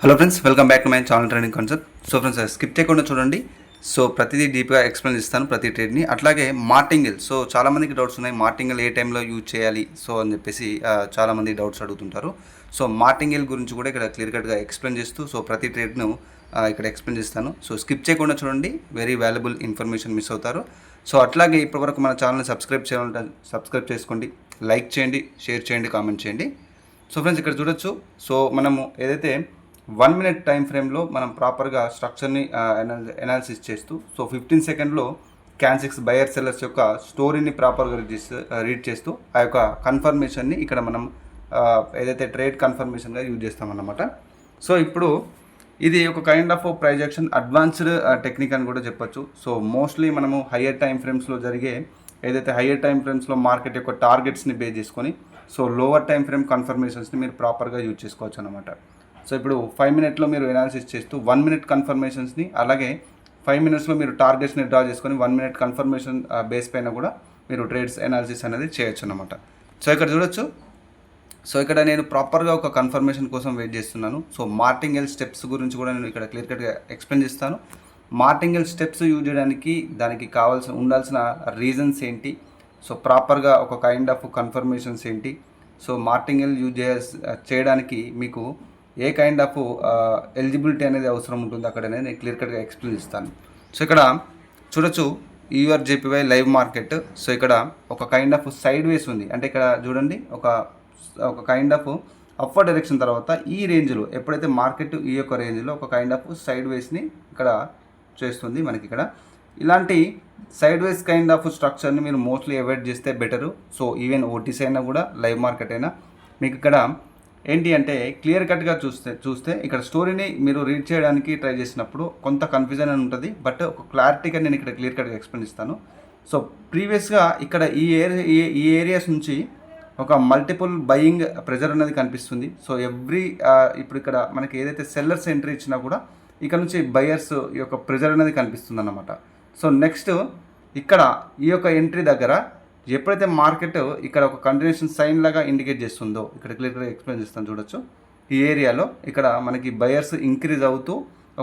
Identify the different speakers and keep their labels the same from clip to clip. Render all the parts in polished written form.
Speaker 1: Hello friends, welcome back to my channel trading concept. So friends, skip చేయకుండా చూడండి. So ప్రతిదీ డీప్గా explain ఇస్తాను ప్రతి ట్రేడ్ని. అట్లాగే మార్టింగిల్, సో చాలామందికి డౌట్స్ ఉన్నాయి, మార్టింగిల్ ఏ టైంలో యూజ్ చేయాలి సో అని చెప్పేసి చాలామంది డౌట్స్ అడుగుతుంటారు. సో మార్టింగిల్ గురించి కూడా ఇక్కడ క్లియర్ కట్గా ఎక్స్ప్లెయిన్ చేస్తూ సో ప్రతి ట్రేడ్ను ఇక్కడ ఎక్స్ప్లెయిన్ చేస్తాను. సో స్కిప్ చేయకుండా చూడండి, వెరీ వాల్యుబుల్ ఇన్ఫర్మేషన్ మిస్ అవుతారు. సో అట్లాగే ఇప్పటివరకు మన ఛానల్ని సబ్స్క్రైబ్ చేసుకోండి, లైక్ చేయండి, షేర్ చేయండి, కామెంట్ చేయండి. సో ఫ్రెండ్స్, ఇక్కడ చూడొచ్చు. సో మనము ఏదైతే 1 minute టైం ఫ్రేమ్లో మనం ప్రాపర్గా స్ట్రక్చర్ని అనాలిసిస్ చేస్తూ సో 15 సెకండ్లో క్యాన్6 బయర్ సెల్లర్స్ యొక్క స్టోరీని ప్రాపర్గా రీడ్ చేస్తూ ఆ యొక్క కన్ఫర్మేషన్ని ఇక్కడ మనం ఏదైతే ట్రేడ్ కన్ఫర్మేషన్గా యూజ్ చేస్తామన్నమాట. సో ఇప్పుడు ఇది ఒక kind of price action advanced technique అని కూడా చెప్పొచ్చు. సో మోస్ట్లీ మనము హయ్యర్ టైం ఫ్రేమ్స్లో జరిగే ఏదైతే హయ్యర్ టైం ఫ్రేమ్స్లో మార్కెట్ యొక్క టార్గెట్స్ని బేస్ చేసుకొని సో లోవర్ టైం ఫ్రేమ్ కన్ఫర్మేషన్స్ని మీరు ప్రాపర్గా యూజ్ చేసుకోవచ్చు అన్నమాట. సో ఇప్పుడు 5 minutesలో మీరు ఎనాలిసిస్ చేస్తూ 1 minute కన్ఫర్మేషన్స్ని అలాగే 5 minutesలో మీరు టార్గెట్స్ని డ్రా చేసుకొని 1 minute కన్ఫర్మేషన్ బేస్ పైన కూడా మీరు ట్రేడ్స్ ఎనాలిసిస్ అనేది చేయొచ్చు అన్నమాట. సో ఇక్కడ చూడొచ్చు. సో ఇక్కడ నేను ప్రాపర్గా ఒక కన్ఫర్మేషన్ కోసం వెయిట్ చేస్తున్నాను. సో మార్టింగల్ స్టెప్స్ గురించి కూడా నేను ఇక్కడ క్లియర్ కట్గా ఎక్స్ప్లెయిన్ చేస్తాను. మార్టింగల్ స్టెప్స్ యూజ్ చేయడానికి దానికి ఉండాల్సిన రీజన్స్ ఏంటి, సో ప్రాపర్గా ఒక కైండ్ ఆఫ్ కన్ఫర్మేషన్స్ ఏంటి, సో మార్టింగల్ యూజ్ చేయడానికి మీకు ఏ కైండ్ ఆఫ్ ఎలిజిబిలిటీ అనేది అవసరం ఉంటుంది అక్కడ అనేది నేను క్లియర్ కట్గా ఎక్స్ప్లెయిన్ ఇస్తాను. సో ఇక్కడ చూడొచ్చు, యూఆర్జేపీవై లైవ్ మార్కెట్. సో ఇక్కడ ఒక కైండ్ ఆఫ్ సైడ్ వేస్ ఉంది, అంటే ఇక్కడ చూడండి ఒక కైండ్ ఆఫ్ అప్వర్డ్ డైరెక్షన్ తర్వాత ఈ రేంజ్లో ఎప్పుడైతే మార్కెట్ ఈ యొక్క రేంజ్లో ఒక కైండ్ ఆఫ్ సైడ్ వేస్ని ఇక్కడ చేస్తుంది మనకి. ఇక్కడ ఇలాంటి సైడ్ వేస్ కైండ్ ఆఫ్ స్ట్రక్చర్ని మీరు మోస్ట్లీ అవాయిడ్ చేస్తే బెటరు. సో ఈవెన్ ఓటీసీ అయినా కూడా లైవ్ మార్కెట్ అయినా మీకు ఇక్కడ ఏంటి అంటే క్లియర్ కట్గా చూస్తే ఇక్కడ స్టోరీని మీరు రీడ్ చేయడానికి ట్రై చేసినప్పుడు కొంత కన్ఫ్యూజన్ అని ఉంటుంది, బట్ ఒక క్లారిటీగా నేను ఇక్కడ క్లియర్ కట్గా ఎక్స్ప్లెయిన్ ఇస్తాను. సో ప్రీవియస్గా ఇక్కడ ఈ ఏరియాస్ నుంచి ఒక మల్టిపుల్ బయింగ్ ప్రెజర్ అనేది కనిపిస్తుంది. సో ఇప్పుడు ఇక్కడ మనకి ఏదైతే సెల్లర్స్ ఎంట్రీ ఇచ్చినా కూడా ఇక్కడ నుంచి బయర్స్ యొక్క ప్రెజర్ అనేది కనిపిస్తుంది అన్నమాట. సో నెక్స్ట్ ఇక్కడ ఈ యొక్క ఎంట్రీ దగ్గర ఎప్పుడైతే మార్కెట్ ఇక్కడ ఒక కంటిన్యూషన్ సైన్ లాగా ఇండికేట్ చేస్తుందో ఇక్కడ క్లియర్గా ఎక్స్ప్లెయిన్ చేస్తాను. చూడొచ్చు, ఈ ఏరియాలో ఇక్కడ మనకి బయర్స్ ఇంక్రీజ్ అవుతూ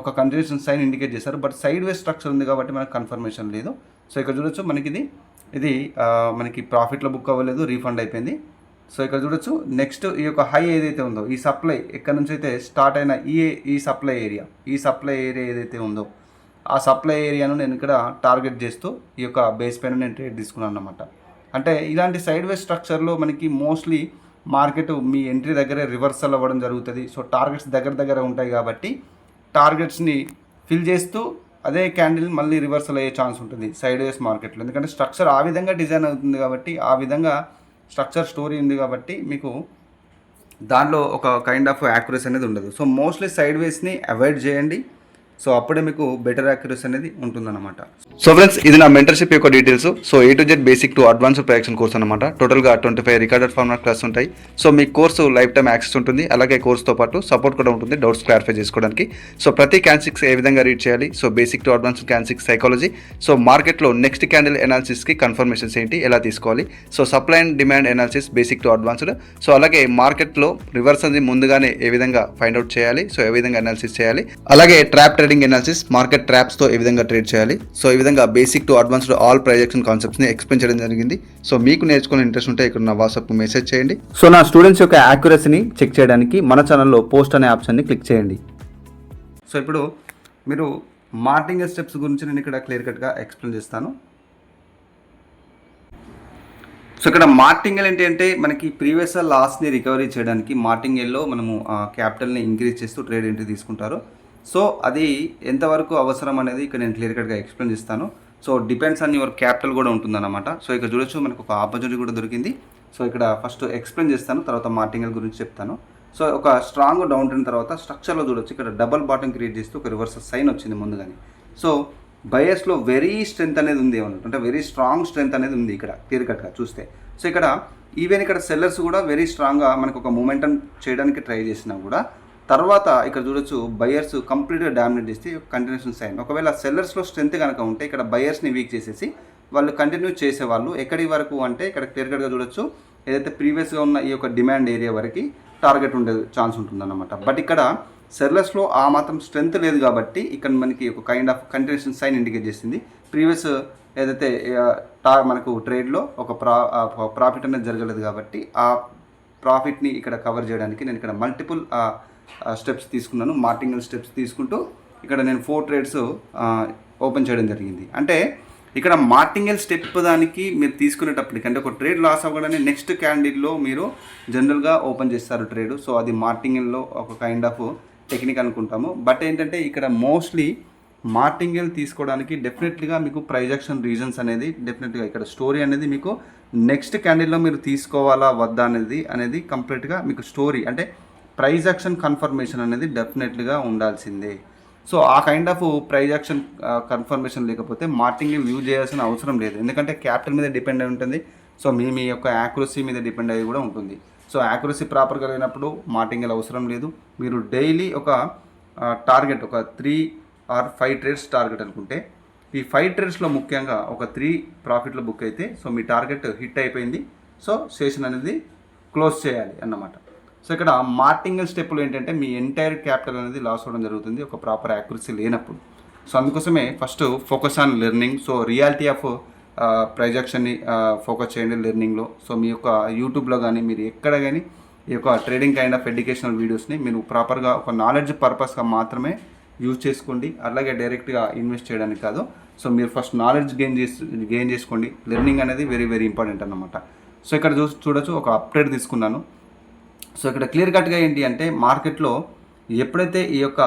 Speaker 1: ఒక కంటిన్యూషన్ సైన్ ఇండికేట్ చేస్తారు, బట్ సైడ్ వేస్ స్ట్రక్చర్ ఉంది కాబట్టి మనకు కన్ఫర్మేషన్ లేదు. సో ఇక్కడ చూడొచ్చు, మనకి ఇది మనకి ప్రాఫిట్లో బుక్ అవ్వలేదు, రీఫండ్ అయిపోయింది. సో ఇక్కడ చూడొచ్చు, నెక్స్ట్ ఈ యొక్క హై ఏదైతే ఉందో ఈ సప్లై ఎక్కడ నుంచి అయితే స్టార్ట్ అయిన ఈ సప్లై ఏరియా ఏదైతే ఉందో ఆ సప్లై ఏరియాను నేను ఇక్కడ టార్గెట్ చేస్తూ ఈ యొక్క బేస్ పైన నేను ట్రేడ్ తీసుకున్నాను అన్నమాట. అంటే ఇలాంటి సైడ్ వేస్ స్ట్రక్చర్లో మనకి మోస్ట్లీ మార్కెట్ మీ ఎంట్రీ దగ్గరే రివర్సల్ అవ్వడం జరుగుతుంది. సో టార్గెట్స్ దగ్గర ఉంటాయి కాబట్టి టార్గెట్స్ని ఫిల్ చేస్తూ అదే క్యాండిల్ మళ్ళీ రివర్సల్ అయ్యే ఛాన్స్ ఉంటుంది సైడ్ వేస్ మార్కెట్లో, ఎందుకంటే స్ట్రక్చర్ ఆ విధంగా డిజైన్ అవుతుంది కాబట్టి, ఆ విధంగా స్ట్రక్చర్ స్టోరీ ఉంది కాబట్టి మీకు దానిలో ఒక కైండ్ ఆఫ్ యాక్యురసీ అనేది ఉండదు. సో మోస్ట్లీ సైడ్ వేస్ని అవాయిడ్ చేయండి. సో అప్పుడే మీకు బెటర్ యాక్యురసీ అనేది ఉంటుందన్నమాట. సో ఫ్రెండ్స్, ఇది నా మెంటర్షిప్ యొక్క details. So A to Z basic to advanced production course అనమాట. టోటల్గా 25 రికార్డెడ్ ఫార్మాట్ క్లాస్ ఉంటాయి. సో మీ కోర్సు లైఫ్ టైం యాక్సెస్ ఉంటుంది, అలాగే కోర్స్తో పాటు సపోర్ట్ కూడా ఉంటుంది డౌట్స్ క్లారిఫై చేసుకోవడానికి. సో ప్రతి క్యాన్6 ఏ విధంగా రీడ్ చేయాలి, సో బేసిక్ టు అడ్వాన్స్డ్ క్యాన్6 సైకాలజీ, సో మార్కెట్లో నెక్స్ట్ క్యాండిల్ ఎనాలిసిస్కి కన్ఫర్మేషన్స్ ఏంటి, ఎలా తీసుకోవాలి, so supply and demand analysis basic to advanced, so అలాగే మార్కెట్లో రివర్స్ అనేది ముందుగానే ఏ విధంగా ఫైండ్ అవుట్ చేయాలి, సో ఏ విధంగా అనాలిసిస్ చేయాలి, అలాగే ట్రాప్ ట్రేడింగ్ ఎనాలిసిస్ మార్కెట్ ట్రాప్స్తో ఏ విధంగా ట్రేడ్ చేయాలి. సో ఈ విధంగా basic to advanced all price action కాన్సెప్ట్స్ని ఎక్స్ప్లెయిన్ చేయడం జరిగింది. సో మీకు నేర్చుకునే ఇంట్రెస్ట్ ఉంటే ఇక్కడ నా వాట్సాప్ మెసేజ్ చేయండి. సో నా స్టూడెంట్స్ యొక్క యాక్యురసీని చెక్ చేయడానికి మన ఛానల్లో పోస్ట్ అనే ఆప్షన్ని క్లిక్ చేయండి. సో ఇప్పుడు మీరు మార్టింగల్ స్టెప్స్ గురించి నేను ఇక్కడ క్లియర్ కట్గా ఎక్స్ప్లెయిన్ చేస్తాను. సో ఇక్కడ మార్టింగల్ ఏంటి అంటే మనకి ప్రీవియస్ లాస్ని రికవరీ చేయడానికి మార్టింగల్లో మనము క్యాపిటల్ని ఇంక్రీజ్ చేస్తూ ట్రేడ్ ఎంట్రీ తీసుకుంటారు. సో అది ఎంతవరకు అవసరం అనేది ఇక్కడ నేను క్లియర్ కట్గా ఎక్స్ప్లెయిన్ చేస్తాను. So depends on your capital కూడా ఉంటుందన్నమాట. సో ఇక్కడ చూడొచ్చు, మనకు ఒక ఆపర్చునిటీ కూడా దొరికింది. సో ఇక్కడ ఫస్ట్ ఎక్స్ప్లెయిన్ చేస్తాను, తర్వాత మార్టింగల్ గురించి చెప్తాను. సో ఒక స్ట్రాంగ్ డౌన్ ట్రెండ్ తర్వాత స్ట్రక్చర్లో చూడొచ్చు, ఇక్కడ డబల్ బాటమ్ క్రియేట్ చేస్తూ ఒక రివర్సల్ సైన్ వచ్చింది ముందుగానే. సో బయర్స్లో వెరీ స్ట్రెంత్ అనేది ఉంది ఏమన్నట్టు, అంటే వెరీ స్ట్రాంగ్ స్ట్రెంత్ అనేది ఉంది ఇక్కడ క్లియర్ కట్గా చూస్తే. సో ఇక్కడ ఈవెన్ ఇక్కడ సెల్లర్స్ కూడా వెరీ స్ట్రాంగ్గా మనకు ఒక మూమెంటం చేయడానికి ట్రై చేసినా కూడా తర్వాత ఇక్కడ చూడొచ్చు బయర్స్ కంప్లీట్గా డామినేట్ చేస్తే కంటిన్యూషన్ సైన్. ఒకవేళ సెల్లర్స్లో స్ట్రెంత్ కనుక ఉంటే ఇక్కడ బయర్స్ని వీక్ చేసేసి వాళ్ళు కంటిన్యూ చేసేవాళ్ళు ఎక్కడి వరకు అంటే ఇక్కడ క్లియర్ కట్గా చూడొచ్చు, ఏదైతే ప్రీవియస్గా ఉన్న ఈ యొక్క డిమాండ్ ఏరియా వరకు టార్గెట్ ఉండే ఛాన్స్ ఉంటుందన్నమాట. బట్ ఇక్కడ సెల్లర్స్లో ఆ మాత్రం స్ట్రెంత్ లేదు కాబట్టి ఇక్కడ మనకి ఒక kind of continuation sign indicate చేసింది. ప్రీవియస్ ఏదైతే మనకు ట్రేడ్లో ఒక ప్రాఫిట్ అనేది జరగలేదు కాబట్టి ఆ ప్రాఫిట్ని ఇక్కడ కవర్ చేయడానికి నేను ఇక్కడ మల్టిపుల్ స్టెప్స్ తీసుకున్నాను. మార్టింగల్ స్టెప్స్ తీసుకుంటూ ఇక్కడ నేను 4 ట్రేడ్స్ ఓపెన్ చేయడం జరిగింది. అంటే ఇక్కడ మార్టింగల్ స్టెప్ దానికి మీరు తీసుకునేటప్పటికి అంటే ఒక ట్రేడ్ లాస్ అవ్వగానే నెక్స్ట్ క్యాండిల్లో మీరు జనరల్గా ఓపెన్ చేస్తారు ట్రేడ్. సో అది మార్టింగల్లో ఒక కైండ్ ఆఫ్ టెక్నిక్ అనుకుంటాము. బట్ ఏంటంటే ఇక్కడ మోస్ట్లీ మార్టింగల్ తీసుకోవడానికి డెఫినెట్లీగా మీకు ప్రైజ్ యాక్షన్ రీజన్స్ అనేది డెఫినెట్గా ఇక్కడ స్టోరీ అనేది మీకు నెక్స్ట్ క్యాండిల్లో మీరు తీసుకోవాలా వద్దా అనేది కంప్లీట్గా మీకు స్టోరీ అంటే ప్రైజ్ యాక్షన్ కన్ఫర్మేషన్ అనేది డెఫినెట్లీగా ఉండాల్సిందే. సో ఆ kind of price action confirmation లేకపోతే మార్టింగల్ యూజ్ చేయాల్సిన అవసరం లేదు. ఎందుకంటే క్యాపిటల్ మీద డిపెండ్ అయి ఉంటుంది. సో మీ యొక్క యాక్యురసీ మీద డిపెండ్ అయ్యి కూడా ఉంటుంది. సో యాక్యురసీ ప్రాపర్గా లేనప్పుడు మార్టింగల్ అవసరం లేదు. మీరు డైలీ ఒక టార్గెట్ ఒక 3 or 5 ట్రేడ్స్ టార్గెట్ అనుకుంటే ఈ 5 ట్రేడ్స్లో ముఖ్యంగా ఒక 3 ప్రాఫిట్లో బుక్ అయితే సో మీ టార్గెట్ హిట్ అయిపోయింది. సో సెషన్ అనేది క్లోజ్ చేయాలి అన్నమాట. సో ఇక్కడ మార్టింగల్ స్టెప్లో ఏంటంటే మీ ఎంటైర్ క్యాపిటల్ అనేది లాస్ అవ్వడం జరుగుతుంది ఒక ప్రాపర్ యాక్యురసీ లేనప్పుడు. సో అందుకోసమే first focus on learning. So reality of price యాక్షన్ని ఫోకస్ చేయండి లెర్నింగ్లో. సో మీ యొక్క యూట్యూబ్లో కానీ మీరు ఎక్కడ కానీ ఈ యొక్క ట్రేడింగ్ కైండ్ ఆఫ్ ఎడ్యుకేషనల్ వీడియోస్ని మీరు ప్రాపర్గా ఒక నాలెడ్జ్ పర్పస్గా మాత్రమే యూజ్ చేసుకోండి. అలాగే డైరెక్ట్గా ఇన్వెస్ట్ చేయడానికి కాదు. సో మీరు ఫస్ట్ నాలెడ్జ్ గెయిన్ చేసుకోండి. లెర్నింగ్ అనేది వెరీ వెరీ ఇంపార్టెంట్ అన్నమాట. సో ఇక్కడ చూడొచ్చు ఒక అప్డేట్ తీసుకున్నాను. సో ఇక్కడ క్లియర్ కట్గా ఏంటి అంటే మార్కెట్లో ఎప్పుడైతే ఈ యొక్క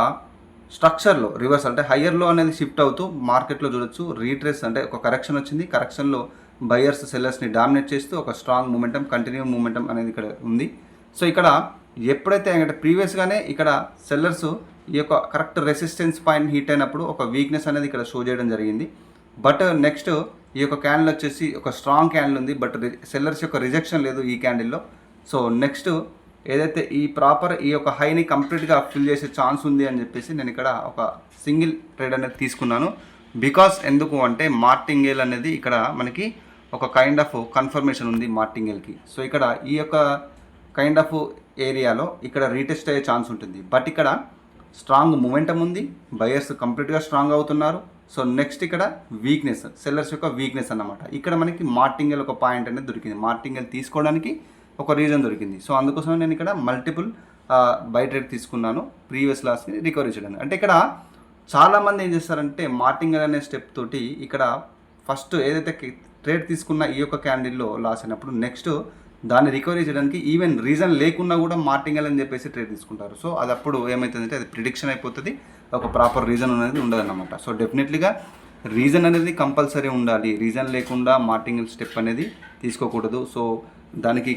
Speaker 1: స్ట్రక్చర్లో రివర్స్ అంటే హయ్యర్లో అనేది షిఫ్ట్ అవుతూ మార్కెట్లో చూడొచ్చు రీట్రేస్ అంటే ఒక కరెక్షన్ వచ్చింది. కరెక్షన్లో బయర్స్ సెల్లర్స్ని డామినేట్ చేస్తూ ఒక స్ట్రాంగ్ మూమెంటం కంటిన్యూ మూమెంటం అనేది ఇక్కడ ఉంది. సో ఇక్కడ ఎప్పుడైతే అంటే ప్రీవియస్గానే ఇక్కడ సెల్లర్స్ ఈ యొక్క కరెక్ట్ రెసిస్టెన్స్ పాయింట్ హిట్ అయినప్పుడు ఒక వీక్నెస్ అనేది ఇక్కడ షో చేయడం జరిగింది. బట్ నెక్స్ట్ ఈ యొక్క క్యాండిల్ వచ్చేసి ఒక స్ట్రాంగ్ క్యాండిల్ ఉంది. బట్ సెల్లర్స్ యొక్క రిజెక్షన్ లేదు ఈ క్యాండిల్లో. సో నెక్స్ట్ ఏదైతే ఈ ప్రాపర్ ఈ యొక్క హైని కంప్లీట్గా ఫిల్ చేసే ఛాన్స్ ఉంది అని చెప్పేసి నేను ఇక్కడ ఒక సింగిల్ ట్రేడ్ అనేది తీసుకున్నాను. బికాస్ ఎందుకు అంటే మార్టింగేల్ అనేది ఇక్కడ మనకి ఒక కైండ్ ఆఫ్ కన్ఫర్మేషన్ ఉంది మార్టింగేల్కి. సో ఇక్కడ ఈ యొక్క కైండ్ ఆఫ్ ఏరియాలో ఇక్కడ రీటెస్ట్ అయ్యే ఛాన్స్ ఉంటుంది. బట్ ఇక్కడ స్ట్రాంగ్ మూమెంటం ఉంది. బయర్స్ కంప్లీట్గా స్ట్రాంగ్ అవుతున్నారు. సో నెక్స్ట్ ఇక్కడ వీక్నెస్ సెల్లర్స్ యొక్క వీక్నెస్ అన్నమాట. ఇక్కడ మనకి మార్టింగేల్ ఒక పాయింట్ అనేది దొరికింది. మార్టింగేల్ తీసుకోవడానికి ఒక రీజన్ దొరికింది. సో అందుకోసం నేను ఇక్కడ మల్టిపుల్ బై ట్రేడ్ తీసుకున్నాను ప్రీవియస్ లాస్ని రికవరీ చేయడానికి. అంటే ఇక్కడ చాలామంది ఏం చేస్తారంటే మార్టింగల్ అనే స్టెప్ తోటి ఇక్కడ ఫస్ట్ ఏదైతే ట్రేడ్ తీసుకున్న ఈ యొక్క క్యాండిల్లో లాస్ అయినప్పుడు నెక్స్ట్ దాన్ని రికవరీ చేయడానికి ఈవెన్ రీజన్ లేకున్నా కూడా మార్టింగల్ అని చెప్పేసి ట్రేడ్ తీసుకుంటారు. సో అది అప్పుడు ఏమవుతుందంటే అది ప్రిడిక్షన్ అయిపోతుంది. ఒక ప్రాపర్ రీజన్ అనేది ఉండదన్నమాట. సో డెఫినెట్లీగా రీజన్ అనేది కంపల్సరీ ఉండాలి. రీజన్ లేకుండా మార్టింగల్ స్టెప్ అనేది తీసుకోకూడదు. సో దానికి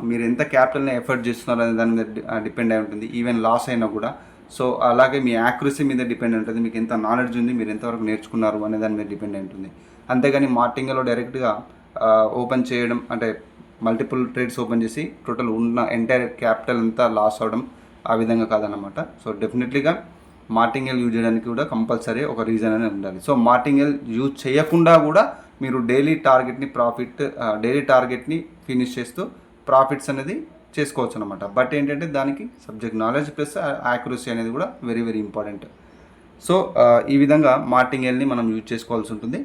Speaker 1: మీరు ఎంత క్యాపిటల్ని ఎఫర్ట్ చేస్తున్నారో అనే దాని మీద డిపెండ్ అయి ఉంటుంది. ఈవెన్ లాస్ అయినా కూడా. సో అలాగే మీ యాక్యురసీ మీద డిపెండ్ ఉంటుంది. మీకు ఎంత నాలెడ్జ్ ఉంది, మీరు ఎంతవరకు నేర్చుకున్నారు అనే దాని మీద డిపెండ్ అయి ఉంటుంది. అంతేగాని మార్టింగల్లో డైరెక్ట్గా ఓపెన్ చేయడం అంటే మల్టిపుల్ ట్రేడ్స్ ఓపెన్ చేసి టోటల్ ఉన్న ఎంటైర్ క్యాపిటల్ అంతా లాస్ అవ్వడం ఆ విధంగా కాదన్నమాట. సో డెఫినెట్లీగా మార్టింగల్ యూజ్ చేయడానికి కూడా కంపల్సరీ ఒక రీజన్ అనేది ఉండాలి. సో మార్టింగల్ యూజ్ చేయకుండా కూడా మీరు డైలీ టార్గెట్ని ఫినిష్ చేస్తూ ప్రాఫిట్స్ అనేది చేసుకోవచ్చు అనమాట. బట్ ఏంటంటే దానికి సబ్జెక్ట్ నాలెడ్జ్ ప్లస్ యాక్యురసీ అనేది కూడా వెరీ వెరీ ఇంపార్టెంట్. సో ఈ విధంగా మార్టింగల్ని మనం యూజ్ చేసుకోవాల్సి ఉంటుంది.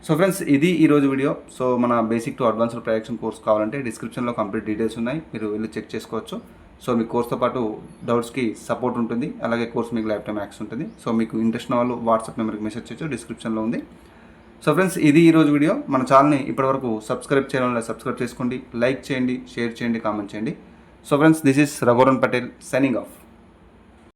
Speaker 1: సో ఫ్రెండ్స్, ఇది ఈరోజు వీడియో. సో మన basic to advanced projection course కావాలంటే డిస్క్రిప్షన్లో కంప్లీట్ డీటెయిల్స్ ఉన్నాయి, మీరు వెళ్ళి చెక్ చేసుకోవచ్చు. సో మీ కోర్స్తో పాటు డౌట్స్కి సపోర్ట్ ఉంటుంది. అలాగే కోర్స్ మీకు లైఫ్ టైం యాక్సెస్ ఉంటుంది. సో మీకు ఇంట్రెస్ట్ ఉన్న వాళ్ళు వాట్సాప్ నెంబర్కి మెసేజ్ చేయొచ్చు, డిస్క్రిప్షన్లో ఉంది. సో ఫ్రెండ్స్, ఇది ఈరోజు వీడియో. మన ఛానల్ని ఇప్పటివరకు సబ్స్క్రైబ్ చేయడం సబ్స్క్రైబ్ చేసుకోండి, లైక్ చేయండి, షేర్ చేయండి, కామెంట్ చేయండి. So friends, this is Raghuvaran Patel signing off.